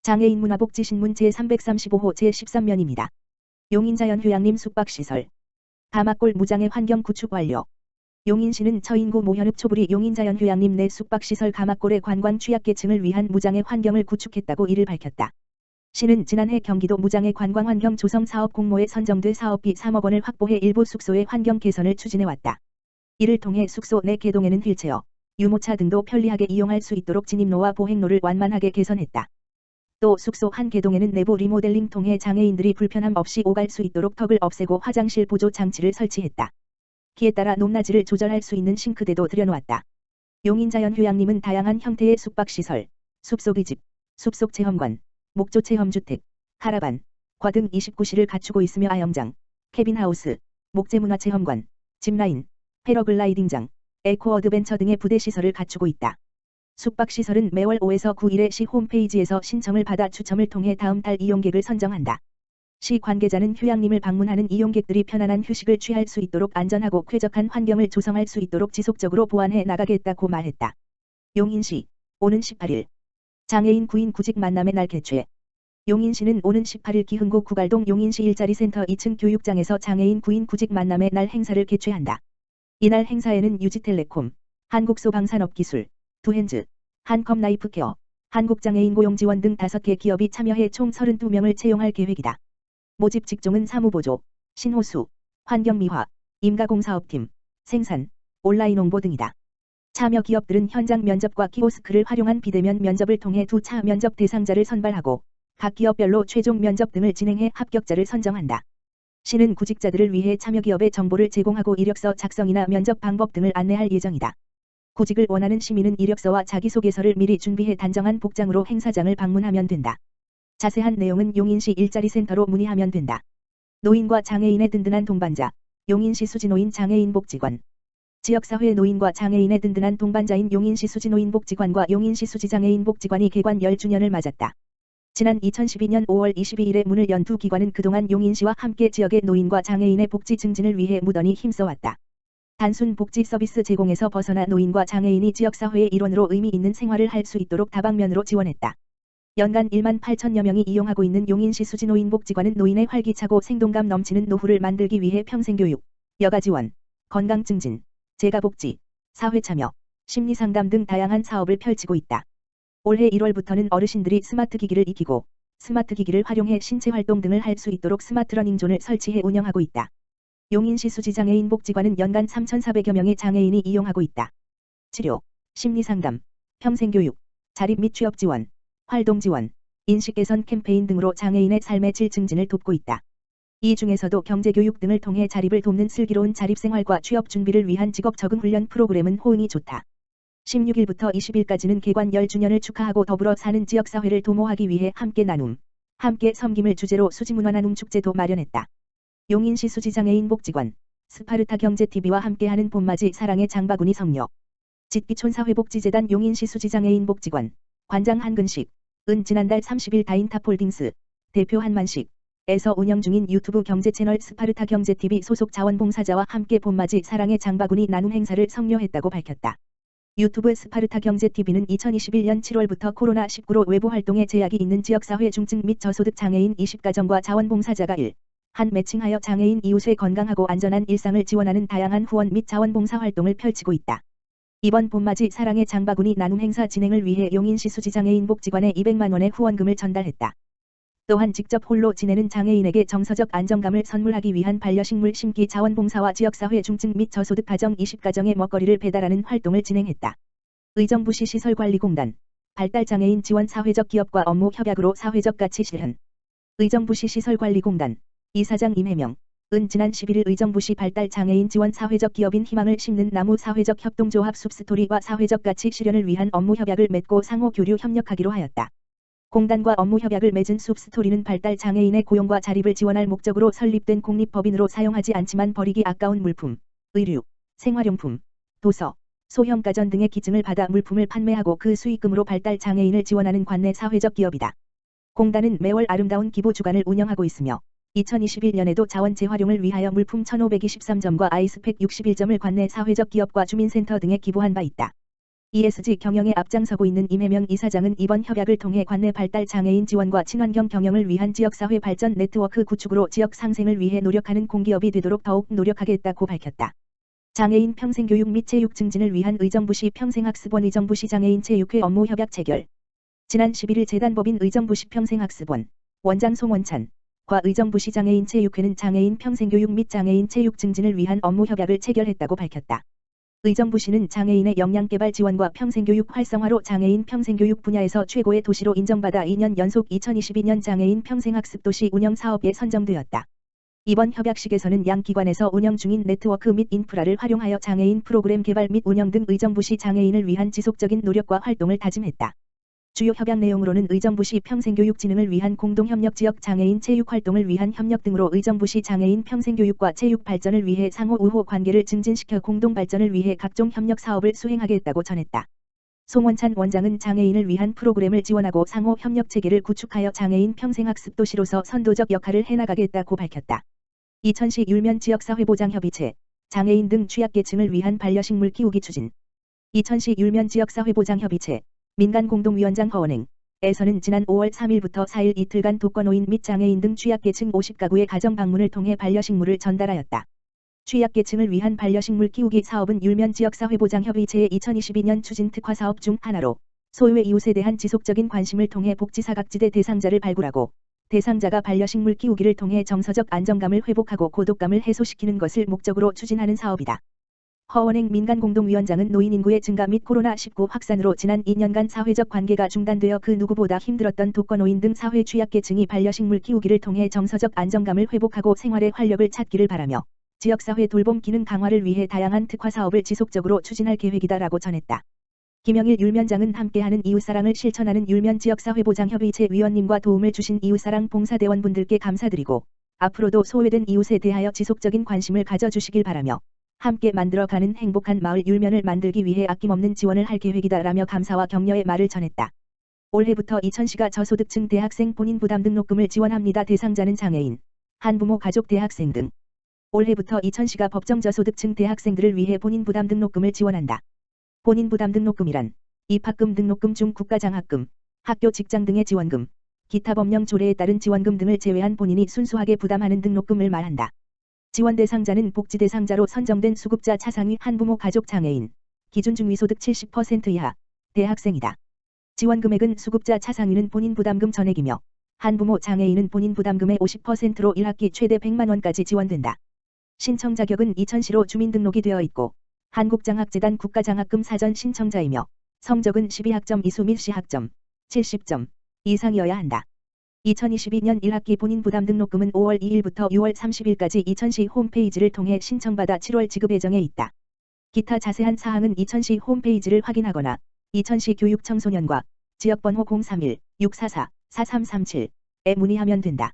장애인 문화복지신문 제335호 제13면입니다. 용인자연휴양림 숙박시설 가마골 무장애 환경 구축 완료. 용인시는 처인구 모현읍 초부리 용인자연휴양림 내 숙박시설 가마골의 관광 취약계층을 위한 무장애 환경을 구축했다고 이를 밝혔다. 시는 지난해 경기도 무장애 관광환경 조성 사업 공모에 선정돼 사업비 3억 원을 확보해 일부 숙소의 환경 개선을 추진해왔다. 이를 통해 숙소 내 개동에는 휠체어, 유모차 등도 편리하게 이용할 수 있도록 진입로와 보행로를 완만하게 개선했다. 또 숙소 한 개동에는 내부 리모델링 통해 장애인들이 불편함 없이 오갈 수 있도록 턱을 없애고 화장실 보조 장치를 설치했다. 기에 따라 높낮이를 조절할 수 있는 싱크대도 들여놓았다. 용인자연휴양림은 다양한 형태의 숙박시설, 숲속의 집, 숲속체험관, 목조체험주택, 카라반, 과 등 29시를 갖추고 있으며 아영장, 캐빈하우스, 목재문화체험관, 짚라인, 패러글라이딩장, 에코어드벤처 등의 부대시설을 갖추고 있다. 숙박시설은 매월 5에서 9일에 시 홈페이지에서 신청을 받아 추첨을 통해 다음 달 이용객을 선정한다. 시 관계자는 휴양림을 방문하는 이용객들이 편안한 휴식을 취할 수 있도록 안전하고 쾌적한 환경을 조성할 수 있도록 지속적으로 보완해 나가겠다고 말했다. 용인시 오는 18일 장애인 구인 구직 만남의 날 개최. 용인시는 오는 18일 기흥구 구갈동 용인시 일자리 센터 2층 교육장에서 장애인 구인 구직 만남의 날 행사를 개최한다. 이날 행사에는 유지텔레콤, 한국소방산업기술, 두핸즈, 한컴라이프케어, 한국장애인 고용지원 등 5개 기업이 참여해 총 32명을 채용할 계획이다. 모집 직종은 사무보조, 신호수, 환경미화, 임가공사업팀, 생산, 온라인 홍보 등이다. 참여 기업들은 현장 면접과 키오스크를 활용한 비대면 면접을 통해 2차 면접 대상자를 선발하고 각 기업별로 최종 면접 등을 진행해 합격자를 선정한다. 시는 구직자들을 위해 참여 기업의 정보를 제공하고 이력서 작성이나 면접 방법 등을 안내할 예정이다. 구직을 원하는 시민은 이력서와 자기소개서를 미리 준비해 단정한 복장으로 행사장을 방문하면 된다. 자세한 내용은 용인시 일자리 센터로 문의하면 된다. 노인과 장애인의 든든한 동반자, 용인시 수지노인 장애인복지관. 지역사회 노인과 장애인의 든든한 동반자인 용인시 수지노인복지관과 용인시 수지장애인복지관이 개관 10주년을 맞았다. 지난 2012년 5월 22일에 문을 연 두 기관은 그동안 용인시와 함께 지역의 노인과 장애인의 복지 증진을 위해 무던히 힘써왔다. 단순 복지 서비스 제공에서 벗어나 노인과 장애인이 지역사회의 일원으로 의미 있는 생활을 할 수 있도록 다방면으로 지원했다. 연간 1만 8천여 명이 이용하고 있는 용인시 수지노인복지관은 노인의 활기차고 생동감 넘치는 노후를 만들기 위해 평생교육, 여가지원, 건강증진, 재가복지, 사회참여, 심리상담 등 다양한 사업을 펼치고 있다. 올해 1월부터는 어르신들이 스마트 기기를 익히고 스마트 기기를 활용해 신체활동 등을 할 수 있도록 스마트 러닝존을 설치해 운영하고 있다. 용인시 수지장애인복지관은 연간 3,400여 명의 장애인이 이용하고 있다. 치료, 심리상담, 평생교육, 자립 및 취업 지원, 활동 지원, 인식 개선 캠페인 등으로 장애인의 삶의 질 증진을 돕고 있다. 이 중에서도 경제교육 등을 통해 자립을 돕는 슬기로운 자립생활과 취업 준비를 위한 직업 적응 훈련 프로그램은 호응이 좋다. 16일부터 20일까지는 개관 10주년을 축하하고 더불어 사는 지역사회를 도모하기 위해 함께 나눔, 함께 섬김을 주제로 수지문화나눔 축제도 마련했다. 용인시 수지장애인복지관, 스파르타 경제TV와 함께하는 봄맞이 사랑의 장바구니 성녀, 짓기촌사회복지재단 용인시 수지장애인복지관, 관장 한근식, 은 지난달 30일 다인타폴딩스, 대표 한만식에서 운영 중인 유튜브 경제 채널 스파르타 경제TV 소속 자원봉사자와 함께 봄맞이 사랑의 장바구니 나눔 행사를 성료했다고 밝혔다. 유튜브 스파르타 경제TV는 2021년 7월부터 코로나19로 외부 활동에 제약이 있는 지역사회 중증 및 저소득 장애인 20가정과 자원봉사자가 한 매칭하여 장애인 이웃의 건강하고 안전한 일상을 지원하는 다양한 후원 및 자원봉사 활동을 펼치고 있다. 이번 봄맞이 사랑의 장바구니 나눔 행사 진행을 위해 용인시 수지장애인복지관에 200만 원의 후원금을 전달했다. 또한 직접 홀로 지내는 장애인에게 정서적 안정감을 선물하기 위한 반려식물 심기 자원봉사와 지역사회 중증 및 저소득 가정 20가정의 먹거리를 배달하는 활동을 진행했다. 의정부시 시설관리공단, 발달장애인 지원 사회적 기업과 업무 협약으로 사회적 가치 실현. 의정부시 시설관리공단, 이사장 임혜명, 은 지난 11일 의정부시 발달장애인 지원 사회적 기업인 희망을 심는 나무 사회적 협동조합 숲스토리와 사회적 가치 실현을 위한 업무 협약을 맺고 상호 교류 협력하기로 하였다. 공단과 업무 협약을 맺은 숲스토리는 발달 장애인의 고용과 자립을 지원할 목적으로 설립된 공립법인으로 사용하지 않지만 버리기 아까운 물품, 의류, 생활용품, 도서, 소형 가전 등의 기증을 받아 물품을 판매하고 그 수익금으로 발달 장애인을 지원하는 관내 사회적 기업이다. 공단은 매월 아름다운 기부 주간을 운영하고 있으며 2021년에도 자원 재활용을 위하여 물품 1,523점과 아이스팩 61점을 관내 사회적 기업과 주민센터 등에 기부한 바 있다. ESG 경영에 앞장서고 있는 임혜명 이사장은 이번 협약을 통해 관내 발달 장애인 지원과 친환경 경영을 위한 지역사회 발전 네트워크 구축으로 지역 상생을 위해 노력하는 공기업이 되도록 더욱 노력하겠다고 밝혔다. 장애인 평생교육 및 체육 증진을 위한 의정부시 평생학습원 의정부시 장애인 체육회 업무 협약 체결. 지난 11일 재단법인 의정부시 평생학습원 원장 송원찬과 의정부시 장애인 체육회는 장애인 평생교육 및 장애인 체육 증진을 위한 업무 협약을 체결했다고 밝혔다. 의정부시는 장애인의 역량개발 지원과 평생교육 활성화로 장애인 평생교육 분야에서 최고의 도시로 인정받아 2년 연속 2022년 장애인 평생학습도시 운영사업에 선정되었다. 이번 협약식에서는 양 기관에서 운영 중인 네트워크 및 인프라를 활용하여 장애인 프로그램 개발 및 운영 등 의정부시 장애인을 위한 지속적인 노력과 활동을 다짐했다. 주요 협약 내용으로는 의정부시 평생교육 진흥을 위한 공동협력 지역 장애인 체육 활동을 위한 협력 등으로 의정부시 장애인 평생교육과 체육 발전을 위해 상호 우호 관계를 증진시켜 공동 발전을 위해 각종 협력 사업을 수행하겠다고 전했다. 송원찬 원장은 장애인을 위한 프로그램을 지원하고 상호 협력 체계를 구축하여 장애인 평생학습 도시로서 선도적 역할을 해나가겠다고 밝혔다. 이천시 율면 지역사회보장협의체, 장애인 등 취약계층을 위한 반려식물 키우기 추진. 이천시 율면 지역사회보장협의체 민간공동위원장 허원행에서는 지난 5월 3일부터 4일 이틀간 독거노인 및 장애인 등 취약계층 50가구의 가정 방문을 통해 반려식물을 전달하였다. 취약계층을 위한 반려식물 키우기 사업은 율면 지역사회보장협의체의 2022년 추진 특화사업 중 하나로 소외 이웃에 대한 지속적인 관심을 통해 복지사각지대 대상자를 발굴하고 대상자가 반려식물 키우기를 통해 정서적 안정감을 회복하고 고독감을 해소시키는 것을 목적으로 추진하는 사업이다. 허원행 민간공동위원장은 노인 인구의 증가 및 코로나19 확산으로 지난 2년간 사회적 관계가 중단되어 그 누구보다 힘들었던 독거노인 등 사회 취약계층이 반려식물 키우기를 통해 정서적 안정감을 회복하고 생활의 활력을 찾기를 바라며 지역사회 돌봄 기능 강화를 위해 다양한 특화 사업을 지속적으로 추진할 계획이다라고 전했다. 김영일 율면장은 함께하는 이웃사랑을 실천하는 율면 지역사회보장협의체 위원님과 도움을 주신 이웃사랑 봉사대원분들께 감사드리고 앞으로도 소외된 이웃에 대하여 지속적인 관심을 가져주시길 바라며 함께 만들어가는 행복한 마을 율면을 만들기 위해 아낌없는 지원을 할 계획이다라며 감사와 격려의 말을 전했다. 올해부터 이천시가 저소득층 대학생 본인 부담 등록금을 지원합니다. 대상자는 장애인, 한부모 가족 대학생 등. 올해부터 이천시가 법정 저소득층 대학생들을 위해 본인 부담 등록금을 지원한다. 본인 부담 등록금이란 입학금 등록금 중 국가장학금, 학교 직장 등의 지원금, 기타 법령 조례에 따른 지원금 등을 제외한 본인이 순수하게 부담하는 등록금을 말한다. 지원 대상자는 복지 대상자로 선정된 수급자 차상위 한부모 가족 장애인, 기준 중위소득 70% 이하, 대학생이다. 지원 금액은 수급자 차상위는 본인 부담금 전액이며 한부모 장애인은 본인 부담금의 50%로 1학기 최대 100만 원까지 지원된다. 신청 자격은 이천시로 주민등록이 되어 있고 한국장학재단 국가장학금 사전 신청자이며 성적은 12학점 이수 및 시학점 70점 이상이어야 한다. 2022년 1학기 본인 부담 등록금은 5월 2일부터 6월 30일까지 이천시 홈페이지를 통해 신청받아 7월 지급 예정에 있다. 기타 자세한 사항은 이천시 홈페이지를 확인하거나 이천시 교육청소년과 지역번호 031-644-4337에 문의하면 된다.